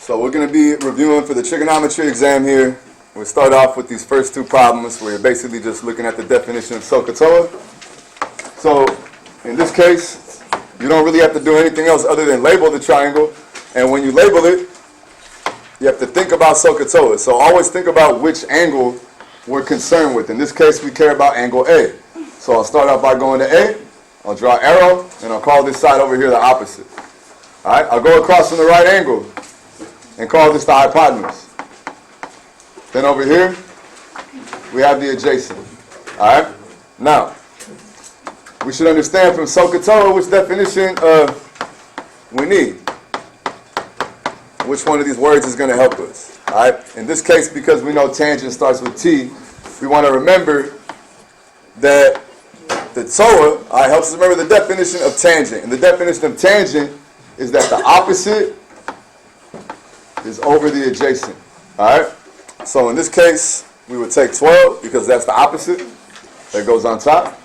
So we're going to be reviewing for the trigonometry exam here. We'll start off with these first two problems where you're basically just looking at the definition of SOHCAHTOA. So in this case, you don't really have to do anything else other than label the triangle. And when you label it, you have to think about SOHCAHTOA. So always think about which angle we're concerned with. In this case, we care about angle A. So I'll start off by going to A. I'll draw an arrow, and I'll call this side over here the opposite. All right, I'll go across from the right angle and call this the hypotenuse. Then over here, we have the adjacent. All right? Now, we should understand from SOHCAHTOA which definition we need. Which one of these words is going to help us. All right? In this case, because we know tangent starts with T, we want to remember that the TOA helps us remember the definition of tangent. And the definition of tangent is that the opposite is over the adjacent. All right? So in this case, we would take 12 because that's the opposite that goes on top.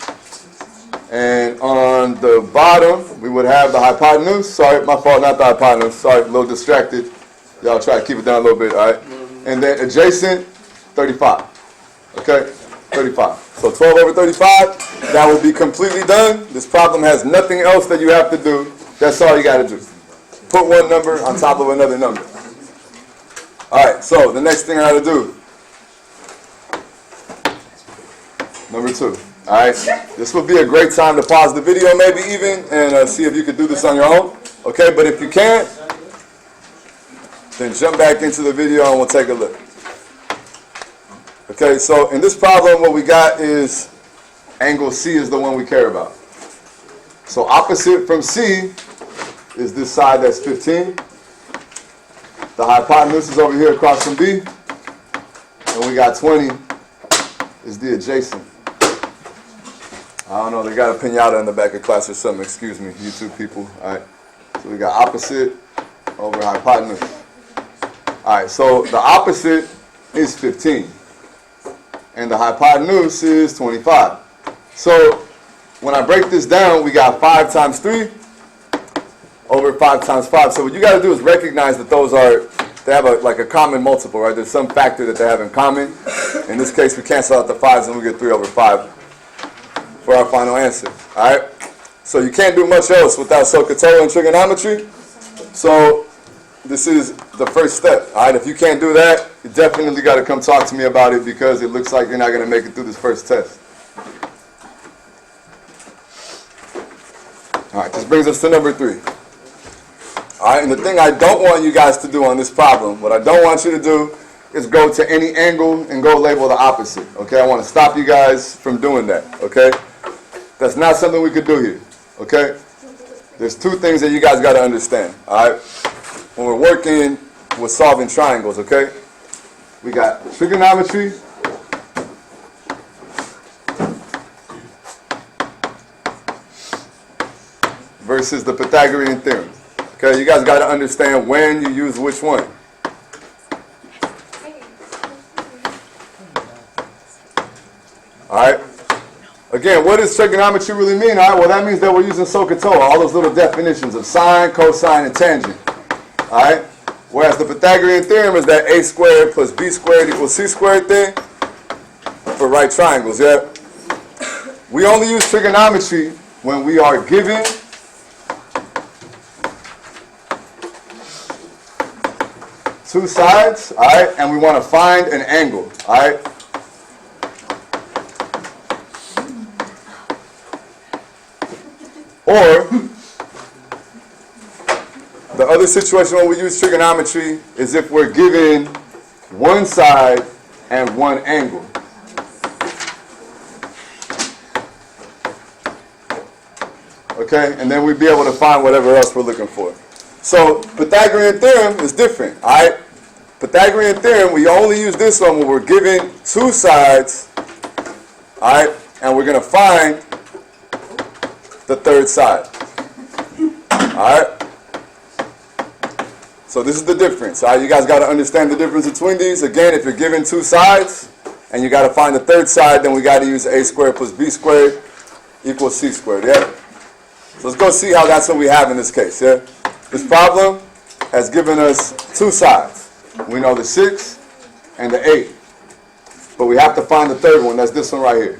And on the bottom, we would have the hypotenuse. Sorry, my fault, not the hypotenuse. Sorry, a little distracted. Y'all try to keep it down a little bit, all right? And then adjacent, 35. Okay? 35. So 12 over 35, that will be completely done. This problem has nothing else that you have to do. That's all you got to do. Put one number on top of another number. All right, so the next thing I got to do, number 2. All right, this would be a great time to pause the video maybe even and see if you could do this on your own. Okay, but if you can't, then jump back into the video and we'll take a look. Okay, so in this problem what we got is angle C is the one we care about. So opposite from C is this side that's 15. The hypotenuse is over here across from B. And we got 20 is the adjacent. I don't know, they got a pinata in the back of class or something. Excuse me, YouTube people. All right. So we got opposite over hypotenuse. All right, so the opposite is 15. And the hypotenuse is 25. So when I break this down, we got 5 times 3 over 5 times 5. So what you got to do is recognize that they have a common multiple, right? There's some factor that they have in common. In this case, we cancel out the 5s and we get 3 over 5 for our final answer. All right? So you can't do much else without SOHCAHTOA and trigonometry. So this is the first step. All right? If you can't do that, you definitely got to come talk to me about it because it looks like you're not going to make it through this first test. All right, this brings us to number 3. All right, and the thing I don't want you guys to do on this problem, what I don't want you to do is go to any angle and go label the opposite. Okay, I want to stop you guys from doing that. Okay, that's not something we could do here. Okay, there's 2 things that you guys got to understand. All right, when we're working with solving triangles, okay, we got trigonometry versus the Pythagorean theorem. Okay, you guys got to understand when you use which one. All right. Again, what does trigonometry really mean? All right, well, that means that we're using SOHCAHTOA, all those little definitions of sine, cosine, and tangent. All right. Whereas the Pythagorean theorem is that a squared plus b squared equals c squared thing for right triangles. Yeah. We only use trigonometry when we are given two sides, all right, and we want to find an angle, all right? Or the other situation when we use trigonometry is if we're given one side and one angle. Okay, and then we'd be able to find whatever else we're looking for. So Pythagorean theorem is different, all right? Pythagorean theorem, we only use this one when we're given 2 sides, all right? And we're going to find the 3rd side, all right? So this is the difference, all right? You guys got to understand the difference between these. Again, if you're given 2 sides and you got to find the 3rd side, then we got to use a squared plus b squared equals c squared, yeah? So let's go see how that's what we have in this case, yeah? This problem, has given us two sides. We know the 6 and the 8. But we have to find the third one. That's this one right here.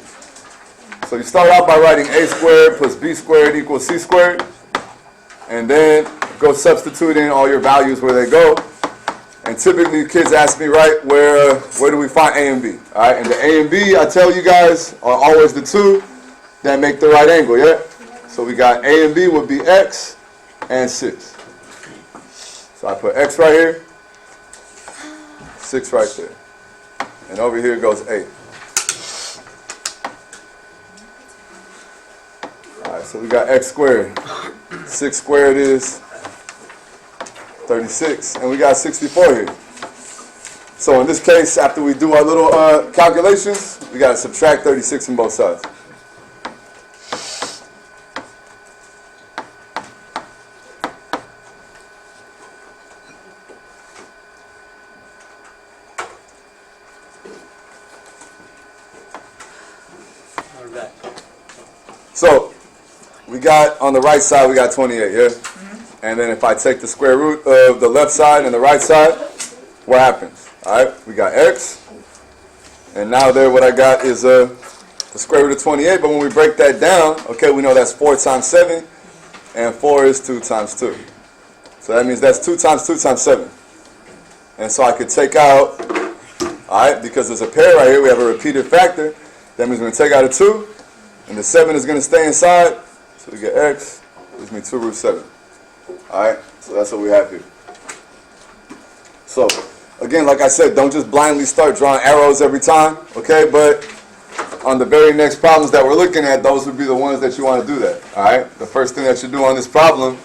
So you start out by writing a squared plus b squared equals c squared. And then go substitute in all your values where they go. And typically kids ask me, right, where do we find a and b? All right, and the a and b, I tell you guys, are always the two that make the right angle, yeah? So we got a and b would be x and 6. So I put x right here, 6 right there. And over here goes 8. All right, so we got x squared. 6 squared is 36, and we got 64 here. So in this case, after we do our little calculations, we got to subtract 36 from both sides. So we got on the right side, we got 28, yeah? And then if I take the square root of the left side and the right side, what happens? All right, we got x. And now there what I got is the square root of 28. But when we break that down, okay, we know that's 4 times 7. And 4 is 2 times 2. So that means that's 2 times 2 times 7. And so I could take out, all right, because there's a pair right here, we have a repeated factor. That means we're going to take out a 2. And the 7 is going to stay inside. So we get x, gives me 2 root 7. Alright, so that's what we have here. So, again, like I said, don't just blindly start drawing arrows every time, okay? But on the very next problems that we're looking at, those would be the ones that you want to do that, alright? The first thing that you do on this problem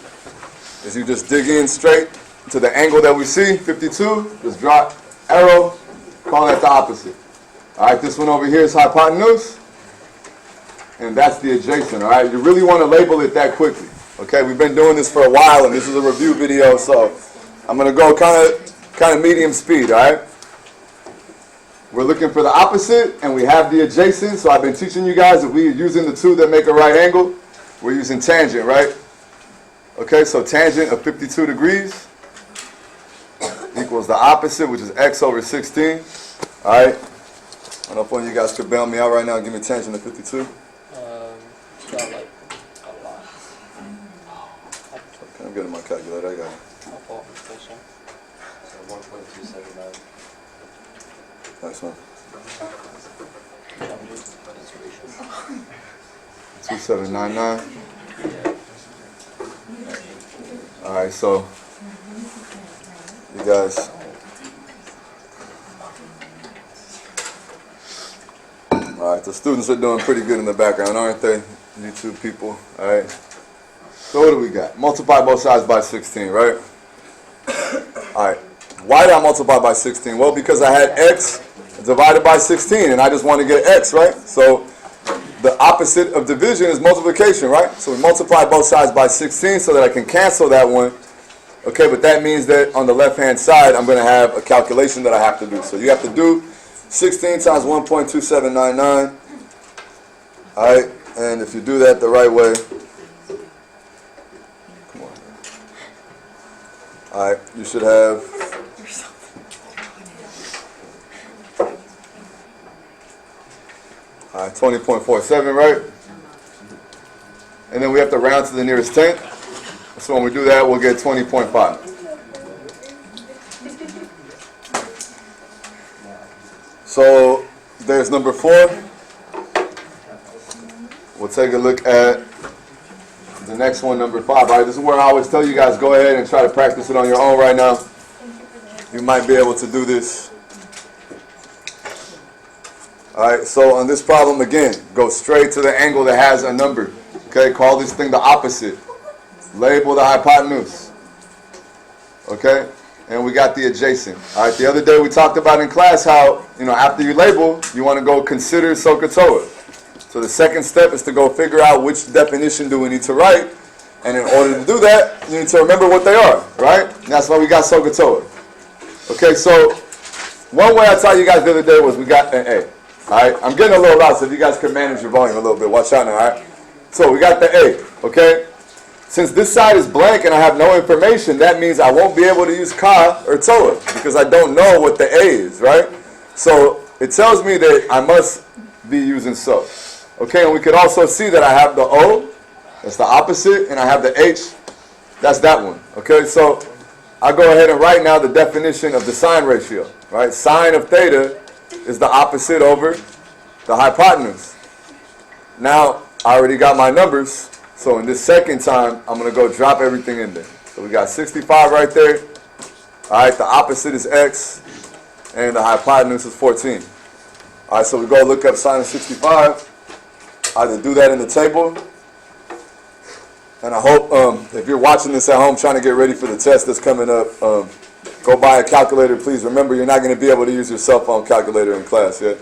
is you just dig in straight to the angle that we see, 52, just drop arrow, call that the opposite. Alright, this one over here is hypotenuse, and that's the adjacent, alright? You really want to label it that quickly. Okay, we've been doing this for a while, and this is a review video, so I'm going to go kind of medium speed, all right? We're looking for the opposite, and we have the adjacent, so I've been teaching you guys, if we're using the two that make a right angle, we're using tangent, right? Okay, so tangent of 52 degrees equals the opposite, which is x over 16, all right? I don't know if one of you guys could bail me out right now and give me tangent of 52. I'm getting my calculator, I got it. So 1.279. Nice one. 2799. Alright, so you guys. Alright, the students are doing pretty good in the background, aren't they? YouTube people. Alright. So what do we got? Multiply both sides by 16, right? Alright. Why did I multiply by 16? Well, because I had x divided by 16, and I just want to get x, right? So the opposite of division is multiplication, right? So we multiply both sides by 16 so that I can cancel that one. Okay, but that means that on the left-hand side, I'm going to have a calculation that I have to do. So you have to do 16 times 1.2799. Alright, and if you do that the right way, alright, you should have alright, 20.47, right? And then we have to round to the nearest tenth. So when we do that, we'll get 20.5. So there's number 4. We'll take a look at the next one, number 5. All right, this is where I always tell you guys, go ahead and try to practice it on your own right now. You might be able to do this. All right, so on this problem, again, go straight to the angle that has a number. Okay, call this thing the opposite. Label the hypotenuse. Okay, and we got the adjacent. All right, the other day we talked about in class how, after you label, you want to go consider SOHCAHTOA. So the second step is to go figure out which definition do we need to write. And in order to do that, you need to remember what they are, right? And that's why we got SOHCAHTOA. Okay, so one way I taught you guys the other day was we got an A. All right, I'm getting a little loud, so if you guys can manage your volume a little bit, watch out now, all right? So we got the A, okay? since this side is blank and I have no information, that means I won't be able to use ka or toa because I don't know what the a is, right? So it tells me that I must be using so. Okay, and we could also see that I have the o, that's the opposite, and I have the h, that's that one. Okay, so I go ahead and write now the definition of the sine ratio, right? Sine of theta is the opposite over the hypotenuse. Now, I already got my numbers, so in this second time, I'm going to go drop everything in there. So we got 65 right there. All right, the opposite is x, and the hypotenuse is 14. All right, so we go look up sine of 65. Either do that in the table, and I hope if you're watching this at home trying to get ready for the test that's coming up, go buy a calculator, please. Remember, you're not going to be able to use your cell phone calculator in class yet.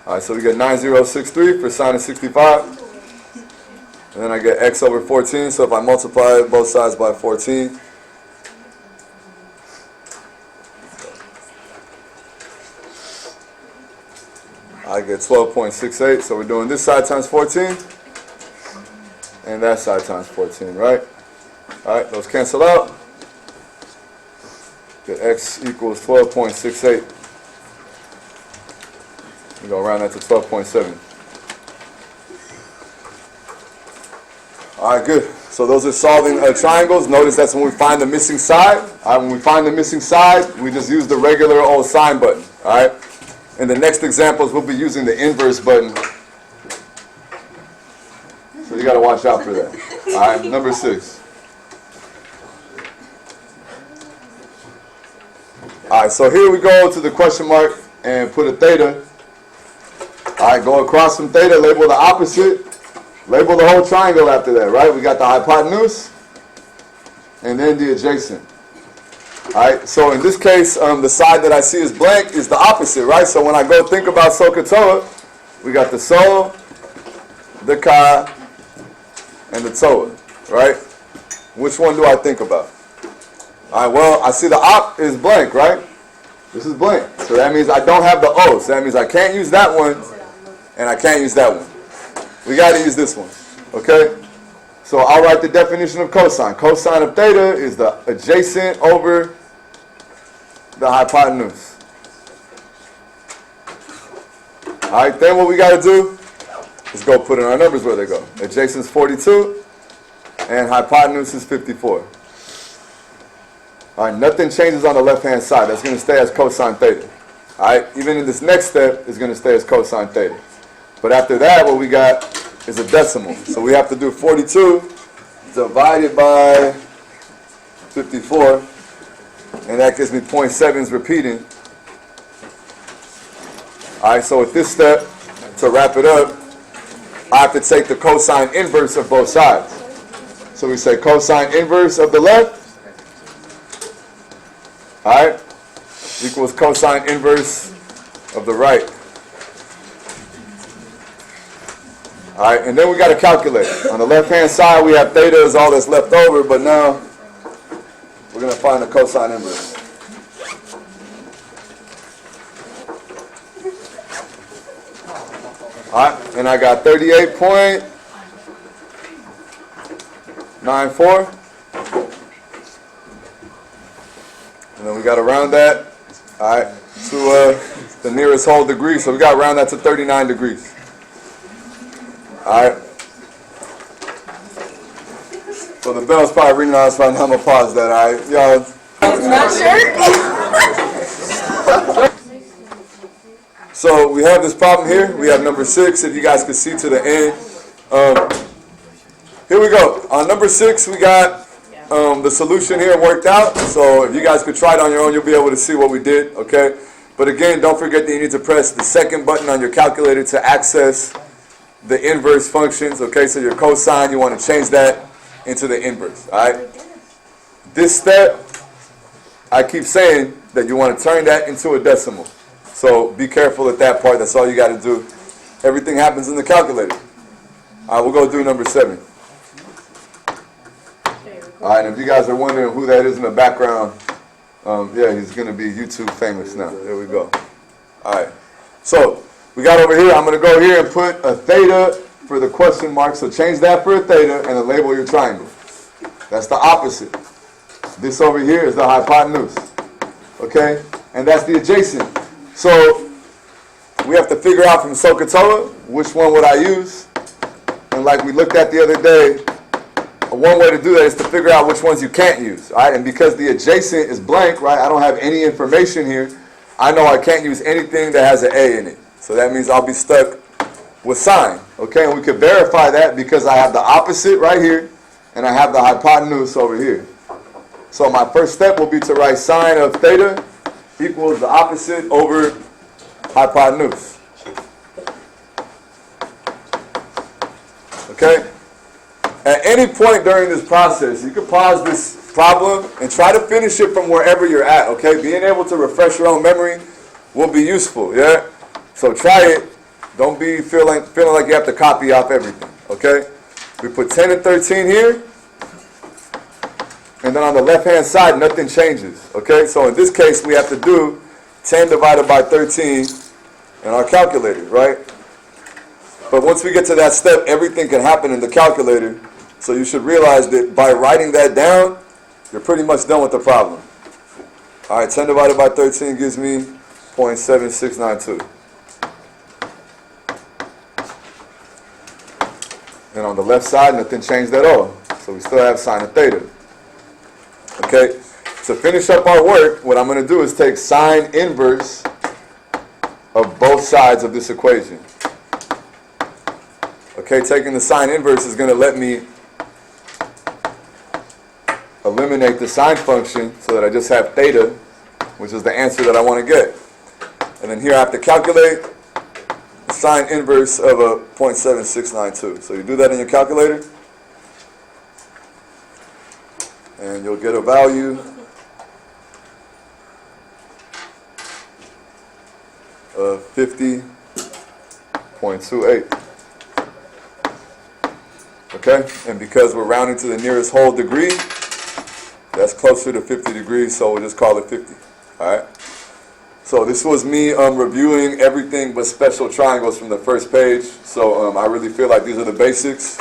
All right, so we get 9063 for sine of 65. And then I get x over 14, so if I multiply both sides by 14, I get 12.68. So we're doing this side times 14, and that side times 14, right? All right, those cancel out. Get x equals 12.68. We go round that to 12.7. All right, good. So those are solving triangles. Notice that's when we find the missing side. All right, when we find the missing side, we just use the regular old sine button. All right. In the next examples, we'll be using the inverse button. So you got to watch out for that. All right, number 6. All right, so here we go to the question mark and put a theta. All right, go across from theta, label the opposite, label the whole triangle after that, right? We got the hypotenuse and then the adjacent. All right, so in this case, the side that I see is blank is the opposite, right? So when I go think about SOHCAHTOA, we got the SO, the KA, and the TOA, right? Which one do I think about? All right, well, I see the op is blank, right? This is blank. So that means I don't have the O. So that means I can't use that one, and I can't use that one. We got to use this one, okay? So I'll write the definition of cosine. Cosine of theta is the adjacent over the hypotenuse. All right, then what we got to do is go put in our numbers where they go. Adjacent is 42, and hypotenuse is 54. All right, nothing changes on the left-hand side. That's going to stay as cosine theta. All right, even in this next step, it's going to stay as cosine theta. But after that, what we got is a decimal. So we have to do 42 divided by 54, and that gives me 0.7s repeating. All right, so with this step, to wrap it up, I have to take the cosine inverse of both sides. So we say cosine inverse of the left, all right, equals cosine inverse of the right. All right, and then we got to calculate. On the left-hand side, we have theta is all that's left over, but now we're going to find the cosine inverse. All right, and I got 38.94. And then we got to round that, all right, to the nearest whole degree. So we got to round that to 39 degrees. All right. So the bell's probably ringing on us right now. I'm going to pause that, all right? Y'all. Not sure. So we have this problem here. We have number 6, if you guys can see to the end. Here we go. On number 6, we got the solution here worked out. So if you guys could try it on your own, you'll be able to see what we did, okay? But again, don't forget that you need to press the second button on your calculator to access the inverse functions, okay? So your cosine, you want to change that into the inverse, all right? This step, I keep saying that you want to turn that into a decimal. So be careful at that part. That's all you got to do. Everything happens in the calculator. All right, we'll go through number 7. All right, and if you guys are wondering who that is in the background, yeah, he's going to be YouTube famous now. There we go. All right. So we got over here, I'm going to go here and put a theta for the question mark. So change that for a theta and then label your triangle. That's the opposite. This over here is the hypotenuse. Okay? And that's the adjacent. So we have to figure out from SOHCAHTOA which one would I use. And like we looked at the other day, one way to do that is to figure out which ones you can't use. All right? And because the adjacent is blank, right, I don't have any information here, I know I can't use anything that has an A in it. So that means I'll be stuck with sine. Okay? And we can verify that because I have the opposite right here and I have the hypotenuse over here. So my first step will be to write sine of theta equals the opposite over hypotenuse. Okay? At any point during this process, you can pause this problem and try to finish it from wherever you're at, okay? Being able to refresh your own memory will be useful, yeah? So try it. Don't be feeling like you have to copy off everything, okay? We put 10 and 13 here. And then on the left-hand side, nothing changes, okay? So in this case, we have to do 10 divided by 13 in our calculator, right? But once we get to that step, everything can happen in the calculator. So you should realize that by writing that down, you're pretty much done with the problem. All right, 10 divided by 13 gives me 0.7692. And on the left side, nothing changed at all. So we still have sine of theta. Okay, to finish up our work, what I'm going to do is take sine inverse of both sides of this equation. Okay, taking the sine inverse is going to let me eliminate the sine function so that I just have theta, which is the answer that I want to get. And then here I have to calculate the sine inverse of a 0.7692. So you do that in your calculator, and you'll get a value of 50.28. Okay, and because we're rounding to the nearest whole degree, that's closer to 50 degrees, so we'll just call it 50. All right. So this was me reviewing everything but special triangles from the first page. So I really feel like these are the basics.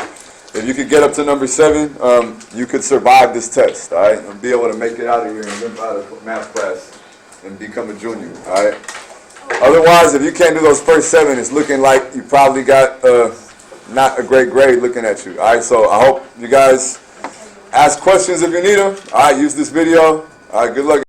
If you could get up to number 7, you could survive this test. All right, and be able to make it out of here and limp out of math class and become a junior. All right. Otherwise, if you can't do those first 7, it's looking like you probably got not a great grade looking at you. All right, so I hope you guys ask questions if you need them. All right, use this video. All right, good luck.